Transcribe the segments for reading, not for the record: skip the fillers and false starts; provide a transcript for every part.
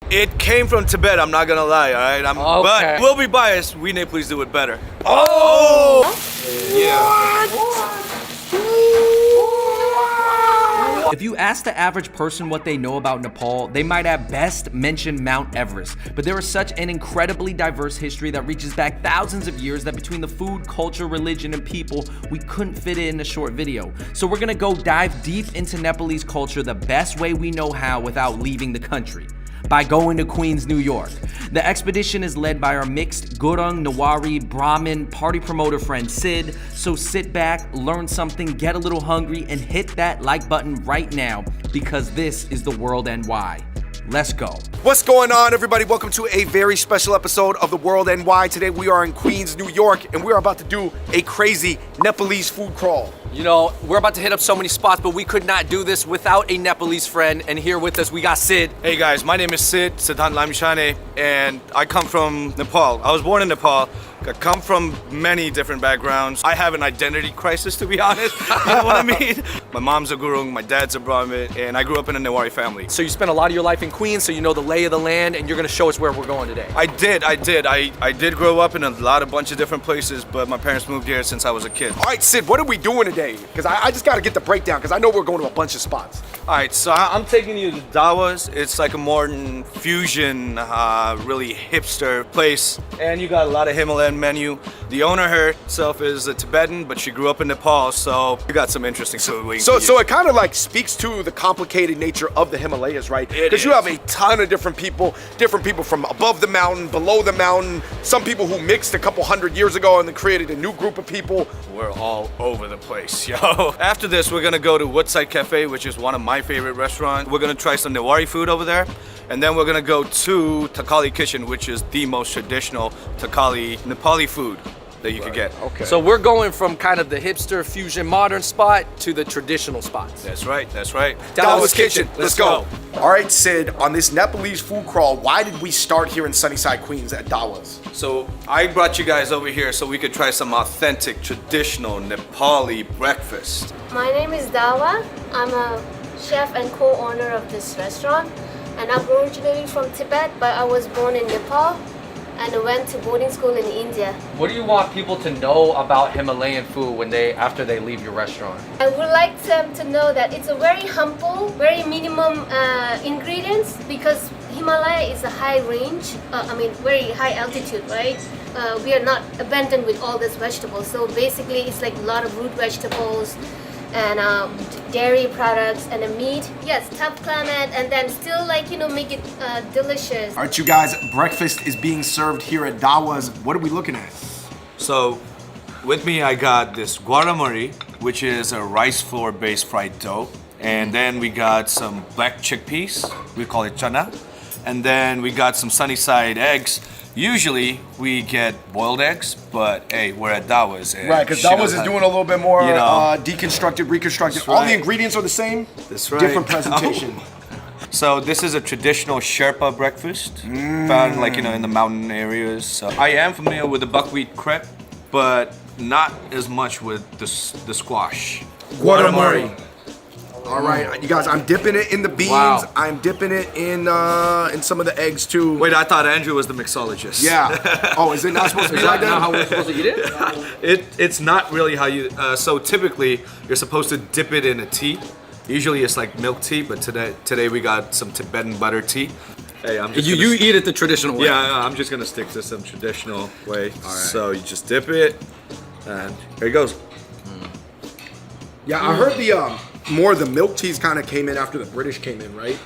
It came from Tibet, I'm not gonna lie, all right? But we'll be biased. We Nepalese do it better. Oh! Yeah. If you ask the average person what they know about Nepal, they might at best mention Mount Everest. But there is such an incredibly diverse history that reaches back thousands of years that between the food, culture, religion, and people, we couldn't fit it in a short video. So we're gonna go dive deep into Nepalese culture the best way we know how without leaving the country. By going to Queens, New York. The expedition is led by our mixed Gurung, Nawari, Brahmin, party promoter friend Sid. So sit back, learn something, get a little hungry, and hit that like button right now because this is the World NY. Let's go. What's going on, everybody? Welcome to a very special episode of the World NY. Today we are in Queens, New York, and we're about to do a crazy Nepalese food crawl. You know, we're about to hit up so many spots, but we could not do this without a Nepalese friend. And here with us, we got Sid. Hey guys, my name is Sid, Siddhant Lamishane, and I come from Nepal. I was born in Nepal. I come from many different backgrounds. I have an identity crisis, to be honest. You know what I mean? My mom's a Gurung, my dad's a Brahmin, and I grew up in a Nawari family. So you spent a lot of your life in Queens, so you know the lay of the land, and you're gonna show us where we're going today. I did. I did grow up in a bunch of different places, but my parents moved here since I was a kid. All right, Sid, what are we doing today? Because I just got to get the breakdown, because I know we're going to a bunch of spots. All right, so I'm taking you to Dawas. It's like a modern fusion, really hipster place. And you got a lot of Himalayan menu. The owner herself is a Tibetan, but she grew up in Nepal, so we got some interesting food. So it kind of like speaks to the complicated nature of the Himalayas, right? Because you have a ton of different people from above the mountain, below the mountain, some people who mixed a couple hundred years ago and then created a new group of people. We're all over the place, yo. After this, we're gonna go to Woodside Cafe, which is one of my favorite restaurants. We're gonna try some Nawari food over there. And then we're gonna go to Takali Kitchen, which is the most traditional Takali Nepali food that you could get. Okay. So we're going from kind of the hipster fusion modern spot to the traditional spots. That's right, that's right. Dawas Kitchen, let's go. All right, Sid, on this Nepalese food crawl, why did we start here in Sunnyside, Queens at Dawas? So I brought you guys over here so we could try some authentic, traditional Nepali breakfast. My name is Dawa. I'm a chef and co-owner of this restaurant. And I'm originally from Tibet, but I was born in Nepal and I went to boarding school in India. What do you want people to know about Himalayan food after they leave your restaurant? I would like them to know that it's a very humble, very minimum ingredients because Himalaya is a high range, very high altitude, right? We are not abundant with all these vegetables. So basically it's like a lot of root vegetables and dairy products and the meat. Yes, tough climate and then still make it delicious. All right, you guys, breakfast is being served here at Dawas. What are we looking at? So with me, I got this guaramari, which is a rice flour based fried dough. And then we got some black chickpeas, we call it chana. And then we got some Sunnyside eggs. Usually we get boiled eggs, but hey, we're at Dawas. Right, because Dawas is doing a little bit more deconstructed, reconstructed. That's All right. the ingredients are the same. That's right. Different presentation. So this is a traditional Sherpa breakfast, found in the mountain areas. So I am familiar with the buckwheat crepe, but not as much with the squash. Guaramari. All right, you guys, I'm dipping it in the beans. Wow. I'm dipping it in some of the eggs too. Wait, I thought Andrew was the mixologist. Yeah. Oh, is it not supposed to be like that? Not how we're supposed to eat it? It's not really how you. So typically, you're supposed to dip it in a tea. Usually, it's like milk tea, but today we got some Tibetan butter tea. Hey, You eat it the traditional way. Yeah, I'm just gonna stick to some traditional way. All right. So you just dip it, and here it goes. Yeah, I heard more of the milk teas kind of came in after the British came in, right?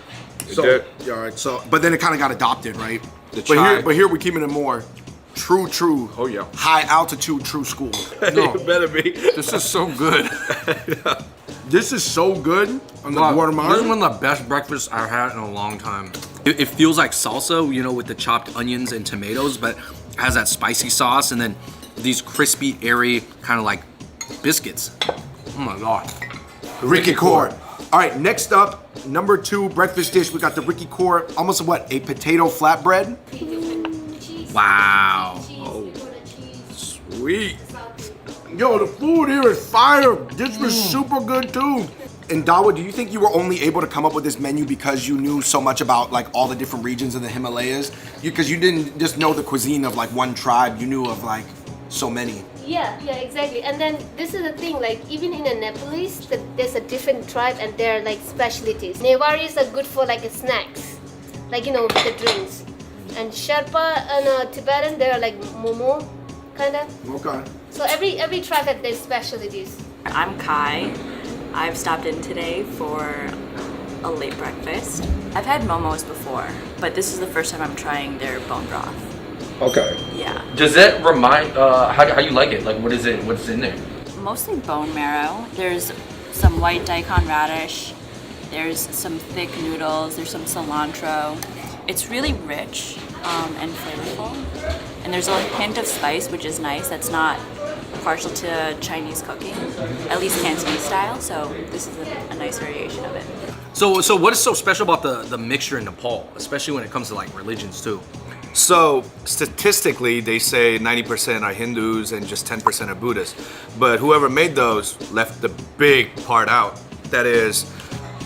did. Yeah, all right. So, but then it kind of got adopted, right? chai. But here we're keeping it more true. Oh yeah. High altitude, true school. No, it better be. This is so good. This is so good on the guatemala. This is one of the best breakfasts I've had in a long time. It feels like salsa, with the chopped onions and tomatoes, but it has that spicy sauce and then these crispy, airy, kind of like biscuits. Oh my God. Ricky Core. All right, next up, number 2 breakfast dish. We got the Ricky Core, almost a potato flatbread. Wow. Sweet. Yo, the food here is fire. This was super good too. And Dawa, do you think you were only able to come up with this menu because you knew so much about like all the different regions of the Himalayas? Because you didn't just know the cuisine of like one tribe, you knew of like so many. Yeah, exactly. And then this is the thing, like even in a Nepalese, there's a different tribe and they're like specialties. Nevaris are good for like snacks, like with the drinks. And Sherpa and Tibetan, they're like momo, kind of. Okay. So every tribe has their specialties. I'm Kai. I've stopped in today for a late breakfast. I've had momos before, but this is the first time I'm trying their bone broth. Okay. Yeah. Does that remind, how you like it? Like what's in there? Mostly bone marrow. There's some white daikon radish. There's some thick noodles. There's some cilantro. It's really rich and flavorful. And there's a hint of spice, which is nice. That's not partial to Chinese cooking, at least Cantonese style. So this is a nice variation of it. So what is so special about the mixture in Nepal, especially when it comes to like religions too? So statistically, they say 90% are Hindus and just 10% are Buddhists. But whoever made those left the big part out. That is,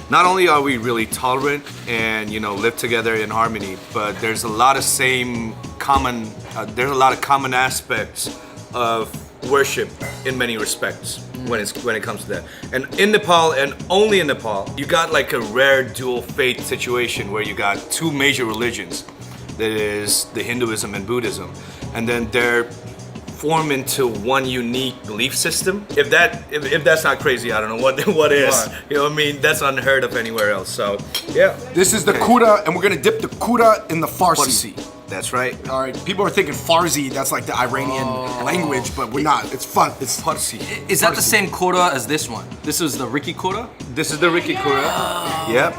not only are we really tolerant and live together in harmony, but there's a lot of common aspects of worship in many respects when it comes to that. And in Nepal, and only in Nepal, you got like a rare dual faith situation where you got two major religions. That is the Hinduism and Buddhism, and then they're formed into one unique belief system. If that's not crazy, I don't know what is. Right. You know what I mean? That's unheard of anywhere else. So yeah. This is the kura, and we're gonna dip the kura in the Farsi. That's right. All right, people are thinking Farsi, that's like the Iranian language, but we're not. It's fun. It's Farsi. Is that the same kura as this one? This is the Ricky kura? This is the Ricky Kura. Yep.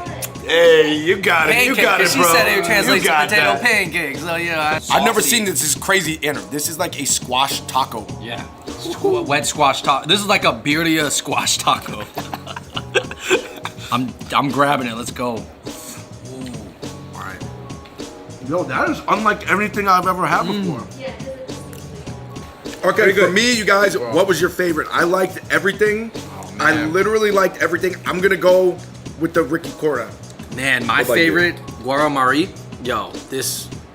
Hey, you got it. You got it, bro. She said it translates to got potato that. pancakes. So yeah. I've never seen this. This is crazy, Anna. This is like a squash taco. Yeah. Wet squash taco. This is like a birria squash taco. I'm grabbing it. Let's go. Ooh. All right. Yo, that is unlike everything I've ever had before. Yeah. Okay, for me, you guys, what was your favorite? I liked everything. I literally liked everything. I'm gonna go with the Ricky Kora. Man, my about favorite guaramari. Yo,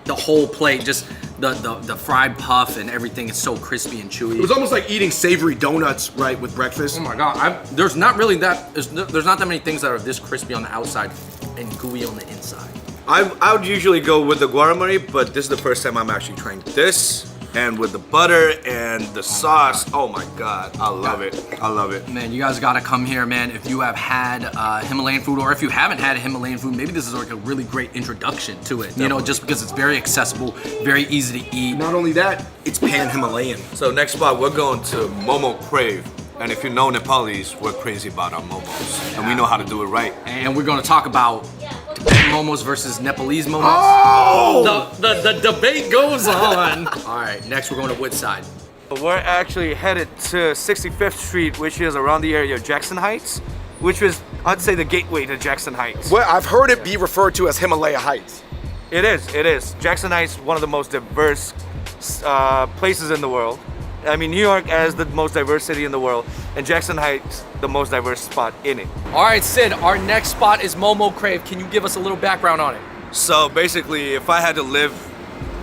the whole plate, just the fried puff and everything is so crispy and chewy. It was almost like eating savory donuts, right, with breakfast. Oh my god, there's not that many things that are this crispy on the outside and gooey on the inside. I would usually go with the guaramari, but this is the first time I'm actually trying this. And with the butter and the sauce, oh my god, I love it. I love it. Man, you guys gotta come here, man. If you have had Himalayan food, or if you haven't had Himalayan food, maybe this is like a really great introduction to it. Just because it's very accessible, very easy to eat. Not only that, it's pan-Himalayan. So next spot, we're going to Momo Crave. And if you know Nepalese, we're crazy about our momos. And we know how to do it right. And we're gonna talk about Tibetan momos versus Nepalese momos. Oh! The debate goes on. All right, next we're going to Woodside. We're actually headed to 65th Street, which is around the area of Jackson Heights, which is, I'd say, the gateway to Jackson Heights. Well, I've heard it be referred to as Himalaya Heights. It is. Jackson Heights, one of the most diverse places in the world. I mean, New York as the most diverse city in the world, and Jackson Heights, the most diverse spot in it. All right, Sid, our next spot is Momo Crave. Can you give us a little background on it? So basically, if I had to live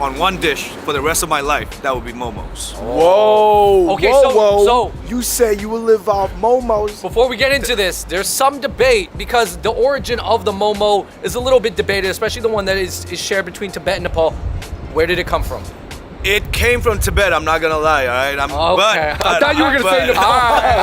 on one dish for the rest of my life, that would be momos. Whoa! Okay, whoa. so You say you will live off momos. before we get into this, there's some debate because the origin of the Momo is a little bit debated, especially the one that is shared between Tibet and Nepal. Where did it come from? It came from Tibet, I'm not gonna lie, all right? Okay. I thought you were gonna say Nepal.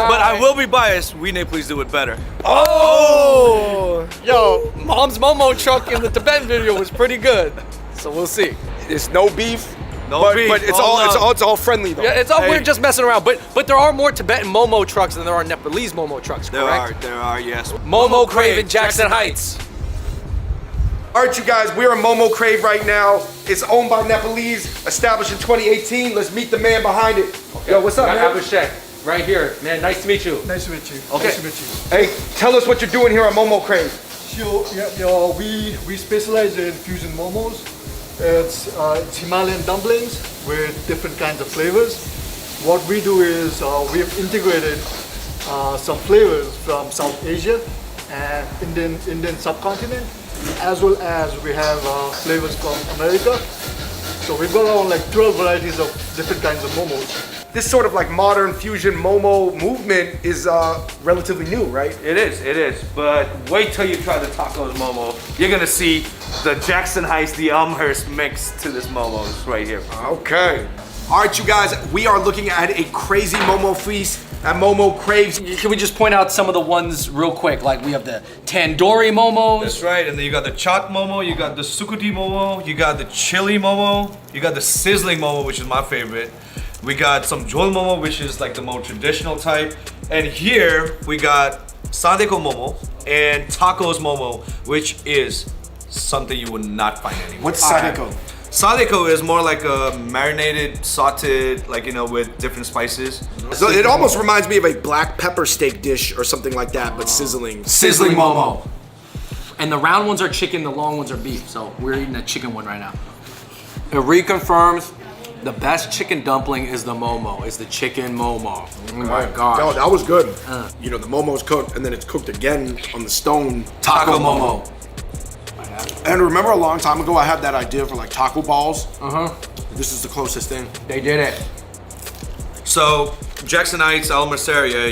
But I will be biased. We Nepalese do it better. Oh! Yo, Mom's Momo truck in the Tibetan video was pretty good. So we'll see. It's no beef. No beef, But it's all love. it's all friendly though. Yeah, it's all Hey. we're just messing around. But there are more Tibetan Momo trucks than there are Nepalese Momo trucks, correct? There are, yes. Momo Crave in Jackson Heights. All right, you guys, we're in Momo Crave right now. It's owned by Nepalese, established in 2018. Let's meet the man behind it. Yo, what's up, man? Abhishek, right here. Man, nice to meet you. Nice to meet you. Okay. Nice to meet you. Hey, tell us what you're doing here at Momo Crave. So, we specialize in fusion momos. It's Himalayan dumplings with different kinds of flavors. What we do is we have integrated some flavors from South Asia and Indian subcontinent, as well as we have flavors from America. So we've got around like 12 varieties of different kinds of momos. This sort of like modern fusion momo movement is relatively new, right? It is. But wait till you try the tacos momo. You're gonna see the Jackson Heights, the Elmhurst mix to this momos right here. Okay. All right, you guys, we are looking at a crazy momo feast at Momo Craves. Can we just point out some of the ones real quick? Like we have the tandoori momos. That's right, and then you got the chaat momo, you got the sukuti momo, you got the chili momo, you got the sizzling momo, which is my favorite. We got some jol momo, which is like the more traditional type. And here we got sadeko momo and tacos momo, which is something you would not find anywhere. What's sadeko? Sadeko is more like a marinated, sauteed, like, you know, with different spices. So it almost reminds me of a black pepper steak dish or something like that, but sizzling. Sizzling momo. And the round ones are chicken, the long ones are beef. So we're eating a chicken one right now. It reconfirms the best chicken dumpling is the momo, is the chicken momo. Oh my God. No, that was good. You know, the momo's cooked and then it's cooked again on the stone. Taco momo. And remember a long time ago I had that idea for like taco balls? This is the closest thing. They did it. So Jackson Heights, Elmhurst area,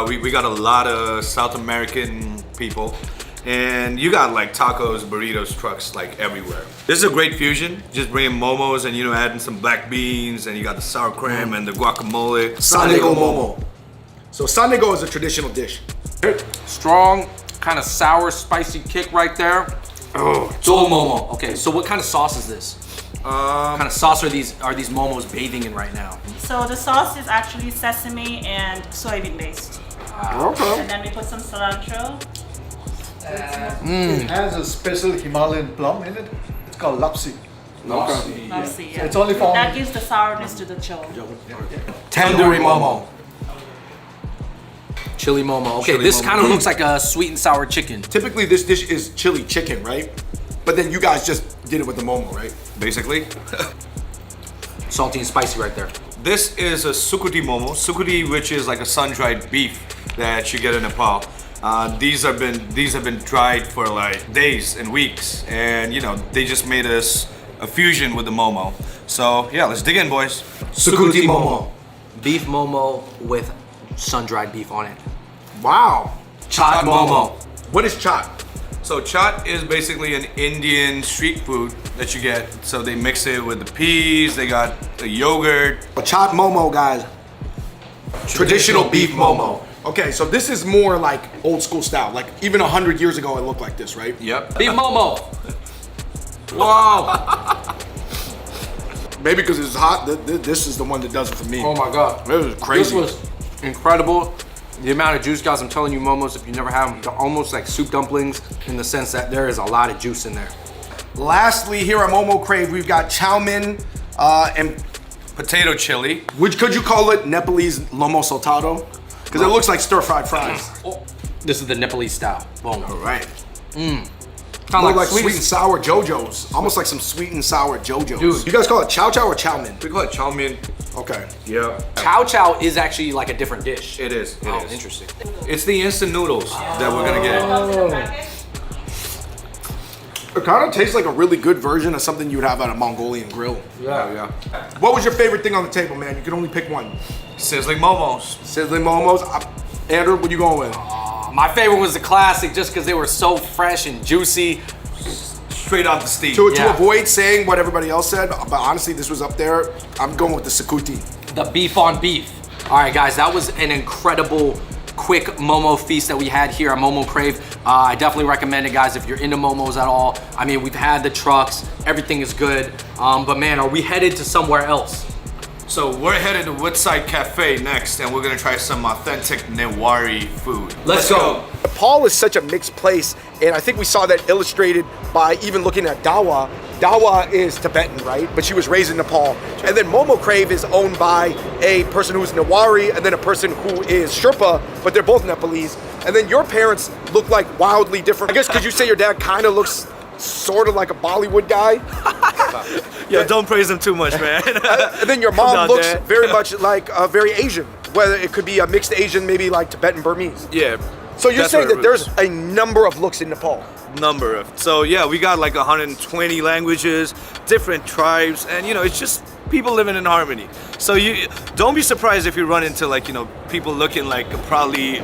we got a lot of South American people, and you got like tacos, burritos, trucks like everywhere. This is a great fusion. Just bringing momos and, you know, adding some black beans, and you got the sour cream and the guacamole. Sadeko momo. So sadeko is a traditional dish. Strong, kind of sour, spicy kick right there. Oh, jol momo. Okay, so what kind of sauce is this? What kind of sauce are these momos bathing in right now? So the sauce is actually sesame and soybean based. Okay. And then we put some cilantro. It has a special Himalayan plum in it. It's called lapsi. Lassi, yeah. It's only found. That gives the sourness to the chol. Tandoori momo. Chili momo. Okay, Chili this momo. kind of looks like a sweet and sour chicken. Typically this dish is chili chicken, right? But then you guys just did it with the momo, right? Basically. Salty and spicy right there. This is a sukuti momo. Sukuti, which is like a sun-dried beef that you get in Nepal. These have been dried for like days and weeks, and you know they just made us a fusion with the momo. So yeah, let's dig in, boys. Sukuti momo. Beef momo with sun-dried beef on it. Wow. Chaat momo. What is chaat? So chaat is basically an Indian street food that you get. So they mix it with the peas. They got the yogurt. A chaat momo, guys. Traditional beef momo. Okay, so this is more like old school style. Like even 100 years ago, it looked like this, right? Yep. Beef momo. Wow. Maybe because it's hot. This is the one that does it for me. Oh my God. This was crazy. This was incredible. The amount of juice, guys, I'm telling you, momos, if you never had them, they're almost like soup dumplings in the sense that there is a lot of juice in there. Lastly, here at Momo Crave, we've got chow mein and Potato chili. which could you call it Nepalese lomo saltado? Because it looks like stir-fried fries. Oh, this is the Nepalese style. Boom. All right. Kind Look like sweet and sour JoJo's. Almost like some sweet and sour JoJo's. Dude. You guys call it chow chow or chow mein? We call it chow mein. Okay. Yeah. Chow chow is actually like a different dish. It is. It Oh, is. interesting. It's the instant noodles that we're gonna get. It kind of tastes like a really good version of something you would have at a Mongolian grill. Yeah. What was your favorite thing on the table, man? You can only pick one. Sizzling momos. Sizzling momos. Andrew, what you going with? My favorite was the classic just because they were so fresh and juicy. Straight off the steam. To Yeah. avoid saying what everybody else said, but honestly, this was up there. I'm going with the Sakuti. The beef on beef. All right, guys, that was an incredible quick momo feast that we had here at Momo Crave. I definitely recommend it, guys, if you're into momos at all. I mean, we've had the trucks, everything is good. But man, are we headed to somewhere else? So we're headed to Woodside Cafe next, and we're gonna try some authentic Newari food. Let's go. Nepal is such a mixed place, and I think we saw that illustrated by even looking at Dawa. Dawa is Tibetan, right? But she was raised in Nepal. And then Momo Crave is owned by a person who's Newari and then a person who is Sherpa, but they're both Nepalese. And then your parents look like wildly different. I guess could you say your dad kind of looks sort of like a Bollywood guy? Yeah, don't praise him too much, man. And then your Come mom down, looks Dad. very much like very Asian. whether it could be a mixed Asian, maybe like Tibetan Burmese. Yeah. So you're That's saying where that it there's roots. a number of looks in Nepal. Number of. So yeah, we got like 120 languages, different tribes, and you know, it's just people living in harmony. So you don't be surprised if you run into like, you know, people looking like probably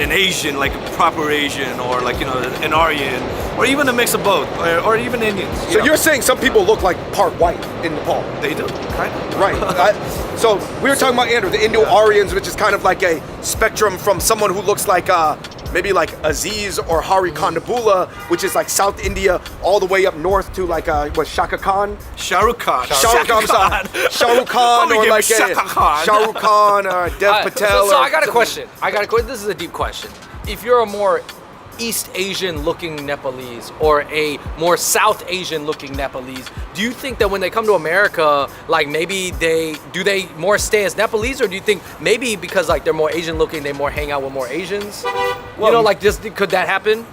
an Asian, like a proper Asian, or like, you know, an Aryan, or even a mix of both, or even Indians. So you're saying some people look like part white in Nepal. They do, kind of. Right. So we were talking about Andrew, the Indo-Aryans, which is kind of like a spectrum from someone who looks like maybe like Aziz or Hari Kondabula, which is like South India, all the way up north to like what, Shaka Khan? Shah Rukh Khan. Shah Rukh Khan, or like Shaka Khan. Shah Rukh Khan or Dev Patel. So or I got a question. This is a deep question. If you're a more East Asian looking Nepalese or a more South Asian looking Nepalese, do you think that when they come to America, like maybe they more stay as Nepalese, or do you think maybe because like they're more Asian looking, they more hang out with more Asians? You know, like just could that happen?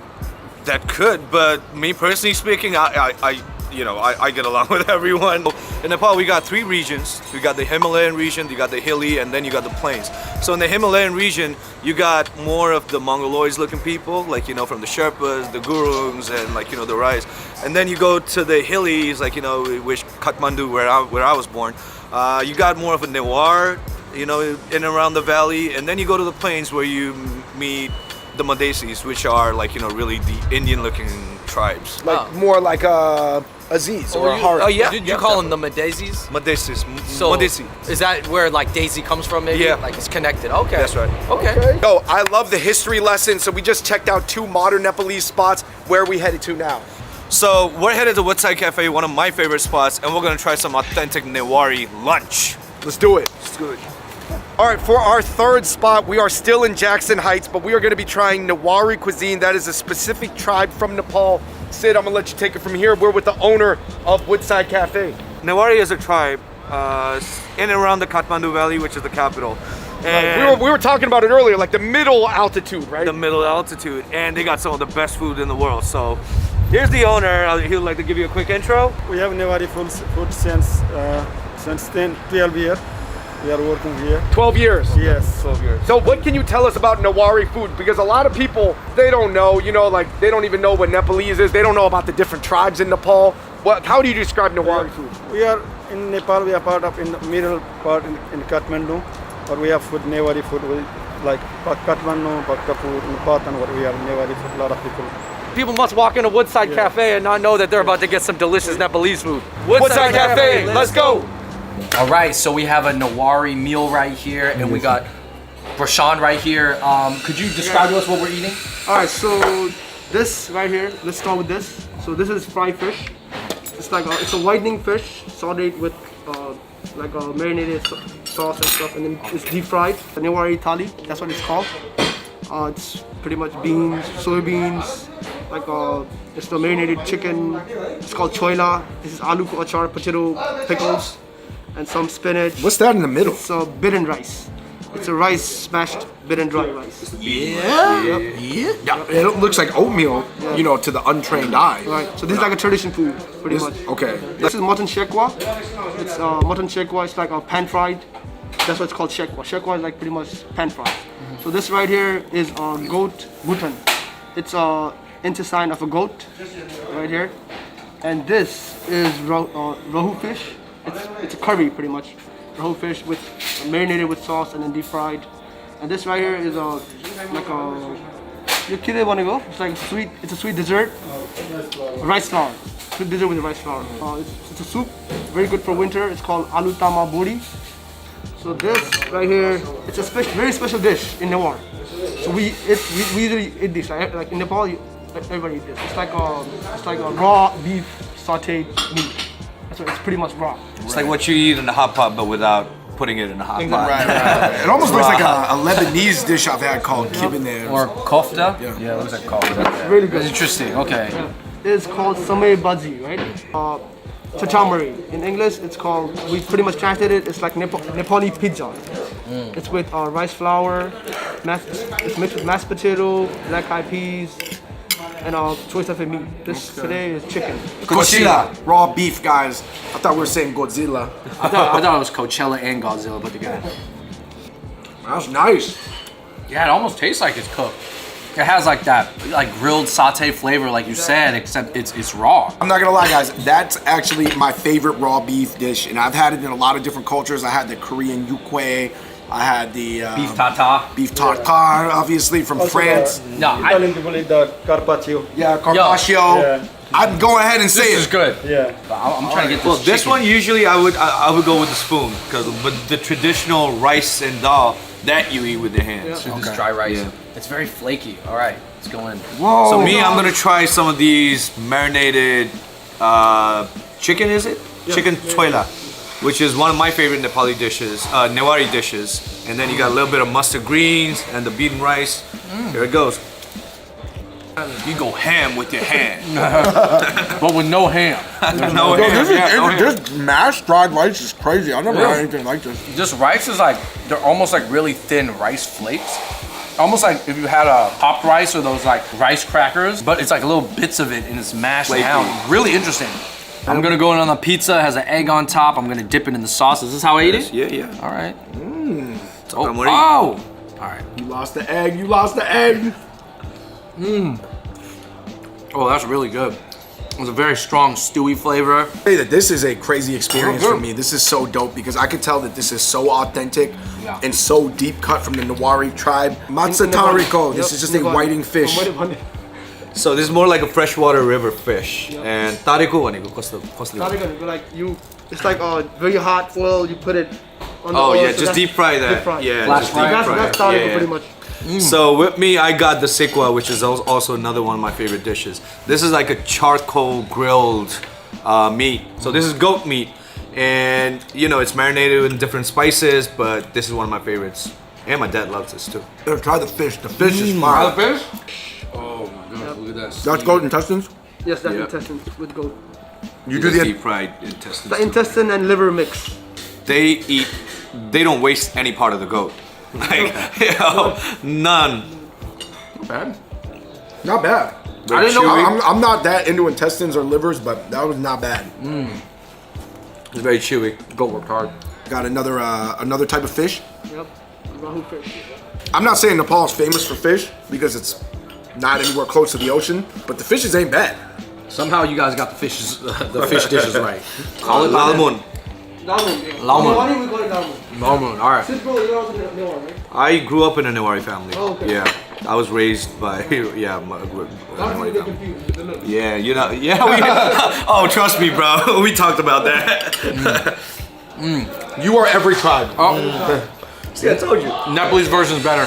That could, but me personally speaking, I get along with everyone. In Nepal, we got 3 regions. We got the Himalayan region, you got the hilly, and then you got the plains. So in the Himalayan region, you got more of the Mongoloid-looking people, like, you know, from the Sherpas, the Gurungs, and like, you know, the Rais. And then you go to the hillies, like, you know, which Kathmandu, where I was born. You got more of a Newar, you know, in and around the valley. And then you go to the plains where you meet the Madhesis, which are like, you know, really the Indian-looking tribes. Like more like Aziz or Hari. Oh yeah, you call them the Madhesis? Madhesis. So Madhesi. is that where like Daisy comes from? Maybe. Yeah. Like it's connected. Okay. That's right. Okay. Yo, I love the history lesson. So we just checked out 2 modern Nepalese spots. Where are we headed to now? So we're headed to Woodside Cafe, one of my favorite spots, and we're gonna try some authentic Newari lunch. Let's do it. Let's do it. All right, for our 3rd spot, we are still in Jackson Heights, but we are going to be trying Newari cuisine. That is a specific tribe from Nepal. Sid, I'm going to let you take it from here. We're with the owner of Woodside Cafe. Newari is a tribe in and around the Kathmandu Valley, which is the capital. And We were talking about it earlier, like the middle altitude, right? the middle altitude, and they got some of the best food in the world. So here's the owner. He'd like to give you a quick intro. We have Newari food since 12 years. We are working here. 12 years. Yes. 12 years. So what can you tell us about Newari food? Because a lot of people, they don't know, you know, like they don't even know what Nepalese is. They don't know about the different tribes in Nepal. How do you describe Newari food? We are in Nepal. We are part of in the middle part in Kathmandu, but we have food Newari food like Kathmandu, Bhaktapur, Patan. What we have Newari food. A lot of people. People must walk into Woodside Cafe and not know that they're about to get some delicious Nepalese food. Woodside Cafe, let's go. All right, so we have a Newari meal right here, and we got Prashant right here. Could you describe to us what we're eating? All right, so this right here, let's start with this. So this is fried fish. It's like it's a whitening fish sauteed with like a marinated sauce and stuff, and then it's deep fried. The Newari thali, that's what it's called. It's pretty much beans, soybeans, like it's the marinated chicken. It's called choila. This is aloo ko achar, potato pickles, and some spinach. What's that in the middle? It's bidden rice. It's a rice smashed bidden dry rice. Yeah. It looks like oatmeal, you know, to the untrained eye. Right. So this is like a tradition food, pretty much. Okay. This is mutton shekwa. It's mutton shekwa. It's like a pan fried. That's what it's called, shekwa. Shekwa is like pretty much pan fried. So this right here is goat mutton. It's intestine of a goat, right here. And this is rohu fish. It's a curry, pretty much. Rohu fish with marinated with sauce and then deep fried. And this right here is like a it's like sweet. It's a sweet dessert. Rice flour. Sweet dessert with rice flour. It's a soup, very good for winter. It's called aloo tama bori. So this right here, it's a very special dish in Newar. So we usually eat this. Like in Nepal, everybody eat this. It's like a raw beef sautéed meat. That's what it's pretty much raw. It's like what you eat in the hot pot, but without putting it in a hot pot. Right. It almost looks like a Lebanese dish I've had called kibbeh. Or kofta? Yeah, it looks like kofta. It's really good. Interesting, okay. It's called samay bazi, right? Chachamari. In English, it's called, we pretty much translated it, it's like Nepali pizza. It's with rice flour, it's mixed with mashed potato, black eyed peas, and choice of a meat. This today is chicken. Godzilla, raw beef, guys. I thought we were saying Godzilla. I thought it was Coachella and Godzilla put together. That's nice. Yeah, it almost tastes like it's cooked. It has like that like grilled saute flavor, like you said, except it's raw. I'm not gonna lie, guys. That's actually my favorite raw beef dish, and I've had it in a lot of different cultures. I had the Korean yukwae. I had the Beef tartare. beef tartare, obviously from France. No, Italian people eat the carpaccio. Yeah, carpaccio. Yeah. I'd go ahead and say this is it. good. Yeah. I'm trying to get this. Well, this chicken. one usually I would go with the spoon because the traditional rice and dal that you eat with your hands. So this dry rice. It's very flaky. All right, let's go in. Whoa. So me, I'm gonna try some of these marinated chicken. Is it chicken toila, which is one of my favorite Nepali dishes, Newari dishes. And then you got a little bit of mustard greens and the beaten rice. Here it goes. You go ham with your hand. But with no ham. No ham. This mashed dried rice is crazy. I've never had anything like this. This rice is like, they're almost like really thin rice flakes. Almost like if you had a popped rice or those like rice crackers, but it's like little bits of it and it's mashed down. Really interesting. I'm gonna go in on the pizza, it has an egg on top. I'm gonna dip it in the sauce. Is this how I eat it? Yeah. All right. Oh. All right. You lost the egg. You lost the egg. Oh, that's really good. It's a very strong stewy flavor. Say that this is a crazy experience for me. This is so dope because I could tell that this is so authentic and so deep cut from the Newari tribe. Matsatariko. This is just a whiting fish. So this is more like a freshwater river fish. And tarico a니고 Like it's like very hot oil. You put it on the Oh oil, yeah, so just that's deep fry that. deep fry. Yeah, Flash just fry. deep fry. That's tarico Yeah. pretty much. So with me, I got the sikwa, which is also another one of my favorite dishes. This is like a charcoal grilled meat. So this is goat meat, and you know it's marinated in different spices. But this is one of my favorites, and my dad loves this too. Try the fish. The fish is fire. fish? Oh my goodness, look at this. That's goat intestines? Yes, that's Yeah. intestine with goat. You do the deep fried intestines. The intestine and liver mix. They don't waste any part of the goat. Like, you know, none. Bad. Not bad. I didn't know. I'm not that into intestines or livers, but that was not bad. It's very chewy. Goat worked hard. Got another type of fish. Yep. Rahu fish. I'm not saying Nepal is famous for fish because it's not anywhere close to the ocean, but the fishes ain't bad. Somehow you guys got the fish dishes right. Call it lalmun. Lamun. Lamun. Newari, we call it lamun. Moment. All right. Sis, bro, you're also Newari, right? I grew up in a Newari family. Oh, okay. Yeah, I was raised by Not to Newari get family. confused. The little- Yeah, you know, yeah. Oh, trust me, bro. We talked about that. You are every tribe. See, I told you. Nepalese version's better.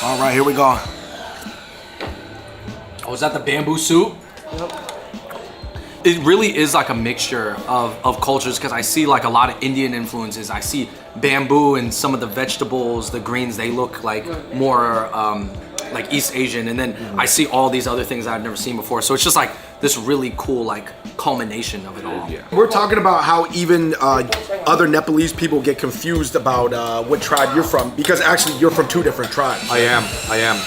All right, here we go. Oh, is that the bamboo soup? It really is like a mixture of cultures because I see like a lot of Indian influences. I see bamboo and some of the vegetables, the greens, they look like more like East Asian. And then I see all these other things that I've never seen before. So it's just like this really cool like culmination of it all. Yeah. We're talking about how even other Nepalese people get confused about what tribe you're from because actually you're from two different tribes. I am.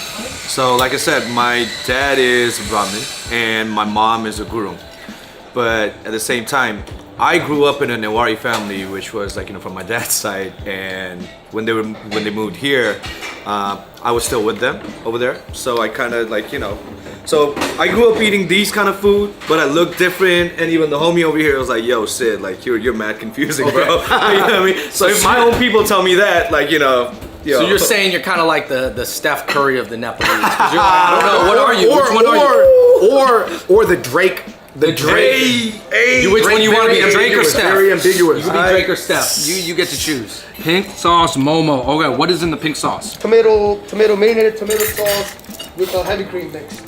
So, like I said, my dad is Brahmin and my mom is a Guru. But at the same time, I grew up in a Newari family, which was like, you know, from my dad's side. And when they moved here, I was still with them over there. So I kind of like, you know, so I grew up eating these kind of food, but I look different. And even the homie over here was like, yo, Sid, like you're mad confusing, bro. You know what I mean? So if my own people tell me that, like, you know. Yo. So you're saying you're kind of like the Steph Curry of the Nepalese. 'Cause you're like, I don't know, what are you? Which one are you? Or the Drake. The Drake. Which one you want to be, Drake or Steph? Very ambiguous. You can be Drake or Steph. You get to choose. Pink sauce momo. Okay, what is in the pink sauce? Tomato marinated tomato sauce with a heavy cream mix.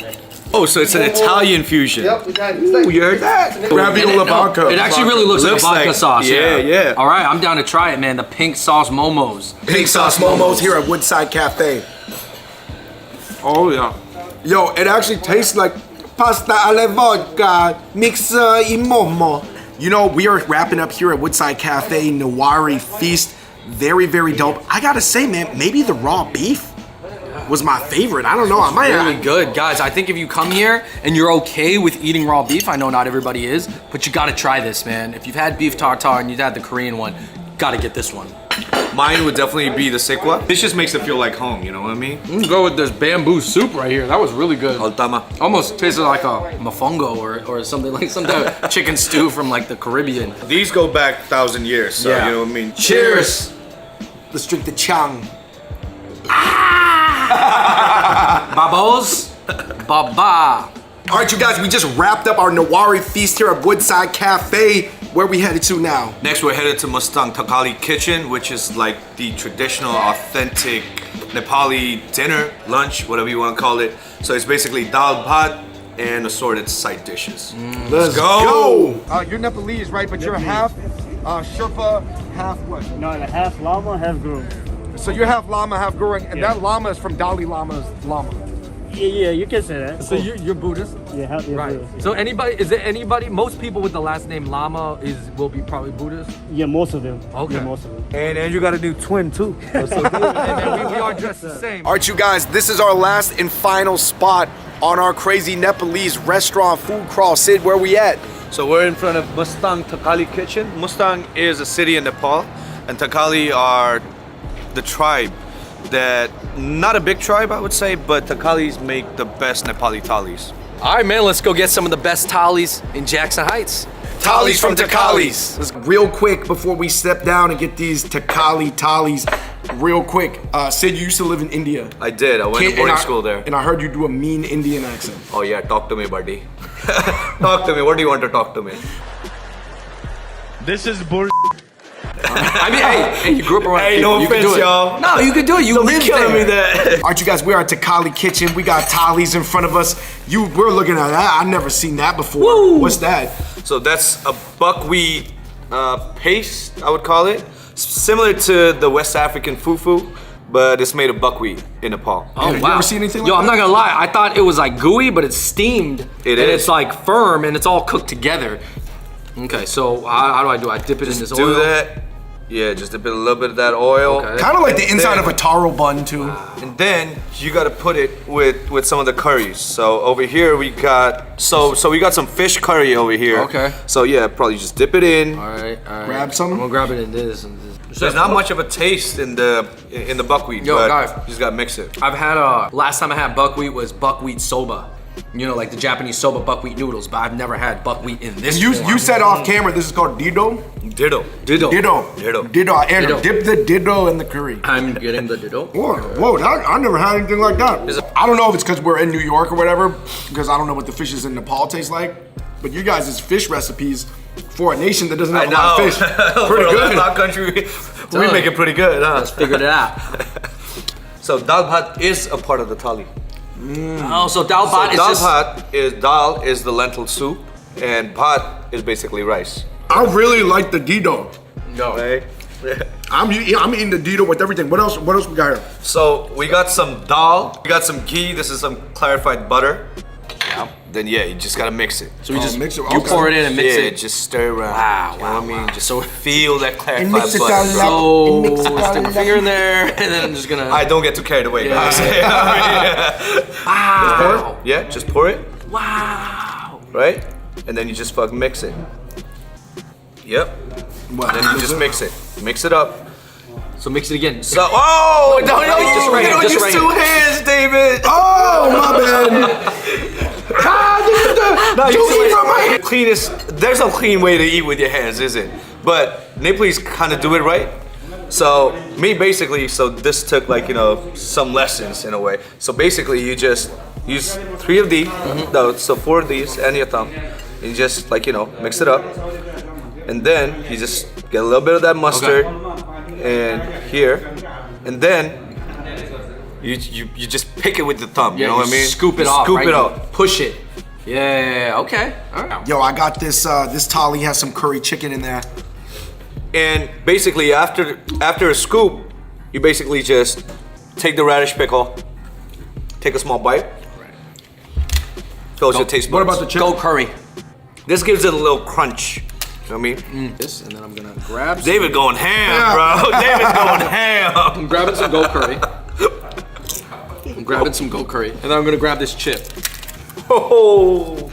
Oh, so it's an Italian fusion. Yep, we got it. It's like, You heard that? Raviola vodka. It actually really looks like a vodka sauce. Yeah. All right, I'm down to try it, man. The pink sauce momos. Pink sauce momos here at Woodside Cafe. Oh yeah. Yo, it actually tastes like pasta alla vodka, mixer in momo. You know, we are wrapping up here at Woodside Cafe, Newari Feast. Very, very dope. I gotta say, man, maybe the raw beef was my favorite. I don't know. I might Really good, guys. I think if you come here and you're okay with eating raw beef, I know not everybody is, but you gotta try this, man. If you've had beef tartare and you've had the Korean one, you gotta get this one. Mine would definitely be the sikwa. This just makes it feel like home, you know what I mean? I'm gonna go with this bamboo soup right here. That was really good. Altama. Almost tasted like a mofongo or something like some type of chicken stew from like the Caribbean. These go back 1,000 years, so Yeah. you know what I mean? Cheers. Let's drink the chang. Babos. Baba. All right, you guys, we just wrapped up our Nawari feast here at Woodside Cafe. Where we headed to now? Next, we're headed to Mustang Thakali Kitchen, which is like the traditional, authentic Nepali dinner, lunch, whatever you want to call it. So it's basically dal bhat and assorted side dishes. Let's go. You're Nepalese, right? But you're half Sherpa, half what? No, half llama, half groom. So you're half llama, half Gurung, and that llama is from Dalai Lama's llama. Yeah, you can say that. So you're Buddhist? Yeah, Right. So is there anybody, most people with the last name Lama will be probably Buddhist? Yeah, most of them. Okay. Yeah, most of them. And you got a new twin too. So and we are dressed the same. All right, you guys, this is our last and final spot on our crazy Nepalese restaurant food crawl. Sid, where we at? So we're in front of Mustang Thakali Kitchen. Mustang is a city in Nepal, and Thakali are the tribe that, not a big tribe I would say, but Thakalis make the best Nepali thalis. All right, man, let's go get some of the best thalis in Jackson Heights. Thalis from Thakalis. Real quick before we step down and get these Thakali thalis, real quick. Sid, you used to live in India. I did, I went to boarding school there. And I heard you do a mean Indian accent. Oh yeah, talk to me, buddy. Talk to me, what do you want to talk to me? This is bull. I mean, hey, you grew up around Hey, people. no You can offense, do it. y'all. No, you can do it. You live Killing me there. that. All right, you guys, we are at Thakali Kitchen. We got thalis in front of us. We're looking at that. I've never seen that before. Woo. What's that? So that's a buckwheat paste, I would call it. Similar to the West African fufu, but it's made of buckwheat in Nepal. Oh, You wow. ever see anything like Yo, I'm that? not gonna lie. I thought it was like gooey, but it's steamed. It and is. it's like firm and it's all cooked together. Okay, so how do I do? I dip it in this Do oil. that. Yeah, just dip it a little bit of that oil. Okay. Kind of like the inside Then- of a taro bun, too. And then you gotta put it with some of the curries. So over here we got so we got some fish curry over here. Okay. So yeah, probably just dip it in. All right. Grab some? I'm gonna grab it in this and this. There's not much of a taste in the buckwheat, Yo, but guys. you just gotta mix it. I've had last time I had buckwheat was buckwheat soba. You know, like the Japanese soba buckwheat noodles, but I've never had buckwheat in this You form. said off camera this is called Dido? Ditto. Ditto. Ditto. Andrew, Ditto. dip the Dido in the curry. I'm getting the ditto. Whoa, I never had anything like that. I don't know if it's because we're in New York or whatever, because I don't know what the fishes in Nepal taste like, but you guys' fish recipes for a nation that doesn't have a lot of fish, pretty For good. a landlocked country, we make it pretty good, huh? Let's figure it out. So dal bhat is a part of the thali. Oh, so dal bhat So is just... dal is the lentil soup, and bhat is basically rice. I really like the Dido. No. Right? I'm eating the Dido with everything. What else we got here? So we got some dal, we got some ghee. This is some clarified butter. Yeah. Then yeah, you just gotta mix it. So we just mix it. You Okay. pour it in and mix Yeah, it. just stir around. Wow, You know what I mean? wow. Just so feel that clarified mix it butter. down bro. So Mix it stick my all finger in there, and then I'm just gonna. I don't get too carried away, Yeah. guys. Wow. Yeah, just pour it, Wow. right? And then you just fucking mix it. Yep. What? Then you just mix it. Mix it up. So mix it again. So, oh, no, Just right you here, don't just use right two here. hands, David. Oh, my bad. No, Don't eat from my hand. Cleanest. There's no clean way to eat with your hands, is it? But Nepalese kind of do it right. So me basically, so this took like some lessons in a way. So basically, you just use 3 of these, no, so 4 of these and your thumb, and you just mix it up, and then you just get a little bit of that mustard, and here, and then. You just pick it with the thumb, you know what I mean? Scoop it You off. Scoop right? it up. Push it. Yeah. Okay. All right. Yo, I got this. This thali has some curry chicken in there. And basically, after a scoop, you basically just take the radish pickle, take a small bite. Fills your taste buds. What about the chicken? Go curry. This gives it a little crunch. You know what I mean? This, and then I'm gonna grab. David going ham, bro. David's going ham. I'm grabbing some goat curry. I'm grabbing some goat curry, and then I'm gonna grab this chip, Oh,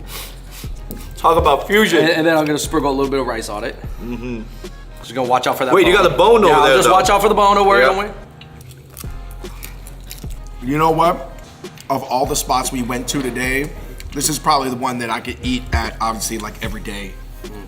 talk about fusion. and then I'm gonna sprinkle a little bit of rice on it. Just gonna watch out for that. Wait, bone. you got the bone over Yeah, there, just though. watch out for the bone. Don't worry. Yeah. Don't worry. You know what? Of all the spots we went to today, this is probably the one that I could eat at, obviously, like every day.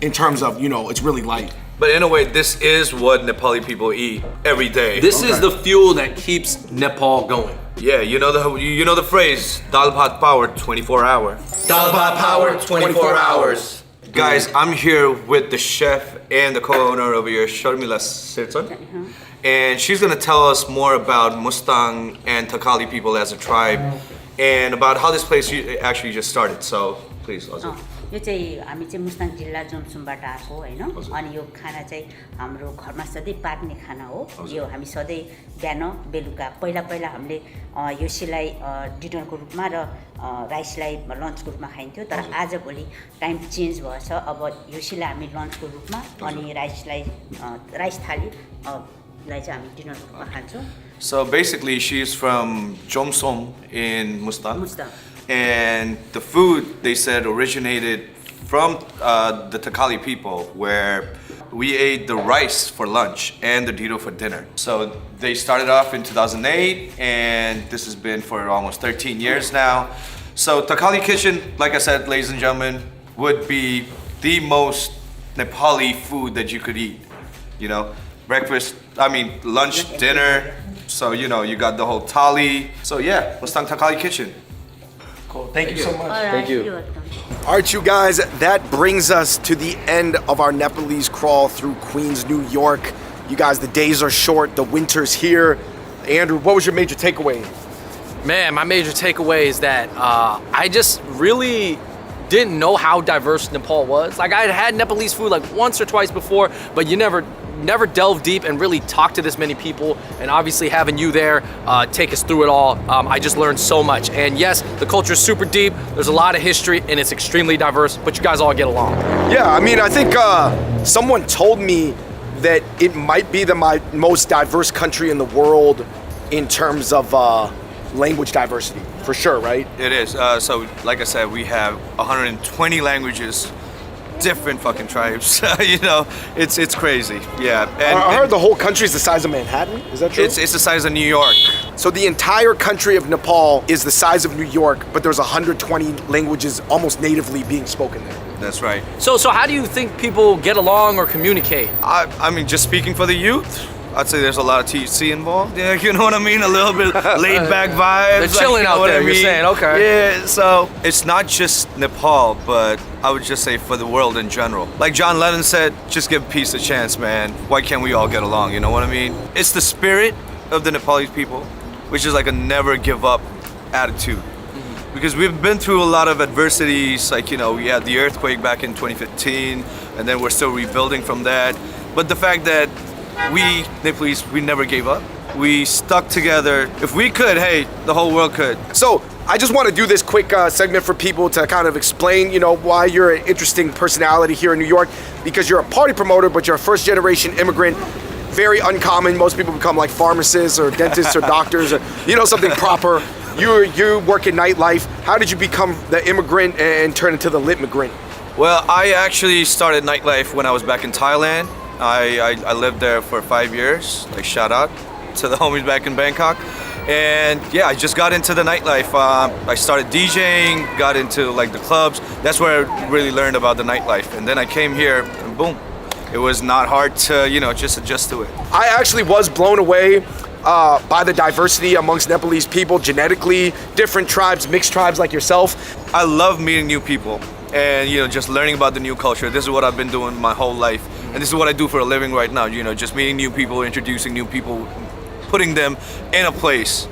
In terms of, you know, it's really light. But in a way, this is what Nepali people eat every day. This is the fuel that keeps Nepal going. Yeah, you know the phrase, dal bhat power, 24 hour. Dal bhat power, 24 hours. Guys, I'm here with the chef and the co-owner over here, Sharmila Sirton. And she's gonna tell us more about Mustang and Takali people as a tribe and about how this place actually just started. So, please, Ozzy. यो चाहिँ हामी चाहिँ मुस्ताङ जिल्ला जोमसुमबाट आएको हैन अनि यो खाना चाहिँ हाम्रो घरमा सधैँ पाक्ने खाना हो यो हामी सधैँ बिहान बेलुका पहिला हामीले योसीलाई डिनरको रूपमा र राइसलाई लन्चको रूपमा खाइन्थ्यो तर आज भोलि टाइम चेन्ज भएछ अब योसीलाई हामी लन्चको रूपमा अनि राइस थाली लाई चाहिँ हामी डिनरको रूपमा खान्छौँ. So basically, she's from Jomsom in Mustang. And the food, they said, originated from the Takali people, where we ate the rice for lunch and the dito for dinner. So they started off in 2008, and this has been for almost 13 years now. So Takali kitchen, like I said, ladies and gentlemen, would be the most Nepali food that you could eat. You know, lunch, dinner. So, you know, you got the whole thali. So yeah, Mustang Takali kitchen. Cool. Thank you so much. Thank you. All right, you guys, that brings us to the end of our Nepalese crawl through Queens, New York. You guys, the days are short, the winter's here. Andrew, what was your major takeaway? Man, my major takeaway is that I just really didn't know how diverse Nepal was. Like, I had Nepalese food like once or twice before, but you never delve deep and really talk to this many people. And obviously having you there take us through it all, I just learned so much. And yes, the culture is super deep, there's a lot of history, and it's extremely diverse, but you guys all get along. Yeah, I mean, I think someone told me that it might be the most diverse country in the world in terms of language diversity, for sure, right? It is. So, like I said, we have 120 languages, different fucking tribes. You know, it's crazy. Yeah. And I heard the whole country is the size of Manhattan. Is that true? It's the size of New York. So the entire country of Nepal is the size of New York, but there's 120 languages almost natively being spoken there. That's right. So how do you think people get along or communicate? I mean, just speaking for the youth, I'd say there's a lot of THC involved. Yeah, you know what I mean? A little bit laid back vibes. They're chilling out there, you're saying, okay. Yeah, so it's not just Nepal, but I would just say for the world in general. Like John Lennon said, just give peace a chance, man. Why can't we all get along, you know what I mean? It's the spirit of the Nepalese people, which is like a never give up attitude. Because we've been through a lot of adversities, like, you know, we had the earthquake back in 2015, and then we're still rebuilding from that. But the fact that we, Nepalese, we never gave up. We stuck together. If we could, hey, the whole world could. So I just want to do this quick segment for people to kind of explain, you know, why you're an interesting personality here in New York. Because you're a party promoter, but you're a first generation immigrant. Very uncommon. Most people become like pharmacists or dentists or doctors or, you know, something proper. You work in nightlife. How did you become the immigrant and turn into the lit migrant? Well, I actually started nightlife when I was back in Thailand. I lived there for 5 years. Like, shout out to the homies back in Bangkok. And yeah, I just got into the nightlife. I started DJing, got into like the clubs. That's where I really learned about the nightlife. And then I came here and boom. It was not hard to, you know, just adjust to it. I actually was blown away by the diversity amongst Nepalese people, genetically, different tribes, mixed tribes like yourself. I love meeting new people and, you know, just learning about the new culture. This is what I've been doing my whole life. And this is what I do for a living right now, you know, just meeting new people, introducing new people, putting them in a place.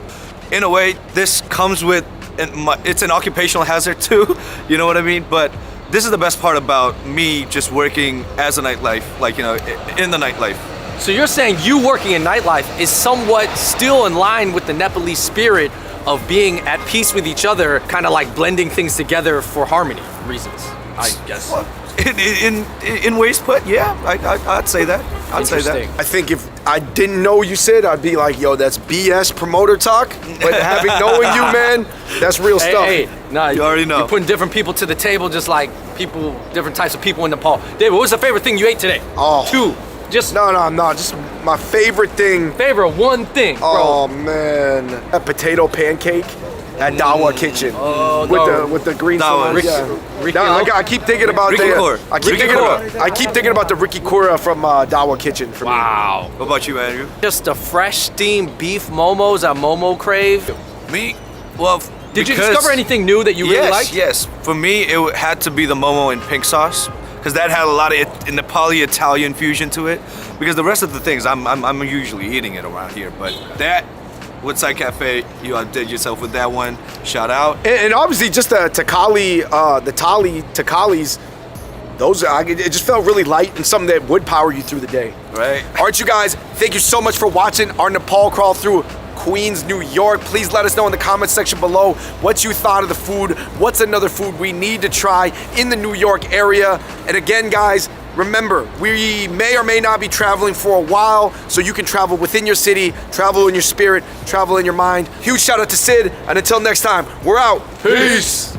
In a way, this comes with, it's an occupational hazard too, you know what I mean? But this is the best part about me just working as a nightlife, like, you know, in the nightlife. So you're saying you working in nightlife is somewhat still in line with the Nepalese spirit of being at peace with each other, kind of like blending things together for harmony reasons, I guess. Well, in ways put, yeah, I'd say that. I'd say that. I think if I didn't know you said, I'd be like, yo, that's BS promoter talk. But having knowing you, man, that's real stuff. Hey, nah, you already know. You're putting different people to the table, just like people, different types of people in Nepal. David, what was the favorite thing you ate today? Oh. 2, Just No, I'm not. Just my favorite thing. favorite one thing, bro. Oh man, a potato pancake at Dawa Kitchen with the green Dawa. salad. Yeah. Ricky No, Lo- I keep thinking about Ricky Core. I keep Ricky thinking Core. about I keep thinking about the Ricky Kura from Dawa Kitchen for me. Wow. What about you, Andrew? Just the fresh steamed beef momos at Momo Crave. Me? Well, Did you because- discover anything new that you really yes, liked? Yes. For me, it had to be the momo in pink sauce because that had a lot of Nepali Italian fusion to it. Because the rest of the things, I'm usually eating it around here, but that Woodside Cafe, you outdid yourself with that one. Shout out. And obviously just the Takalis, those it just felt really light and something that would power you through the day. Right. All right, you guys, thank you so much for watching our Nepal crawl through Queens, New York. Please let us know in the comment section below what you thought of the food. What's another food we need to try in the New York area? And again, guys, remember, we may or may not be traveling for a while, so you can travel within your city, travel in your spirit, travel in your mind. Huge shout out to Sid, and until next time, we're out. Peace.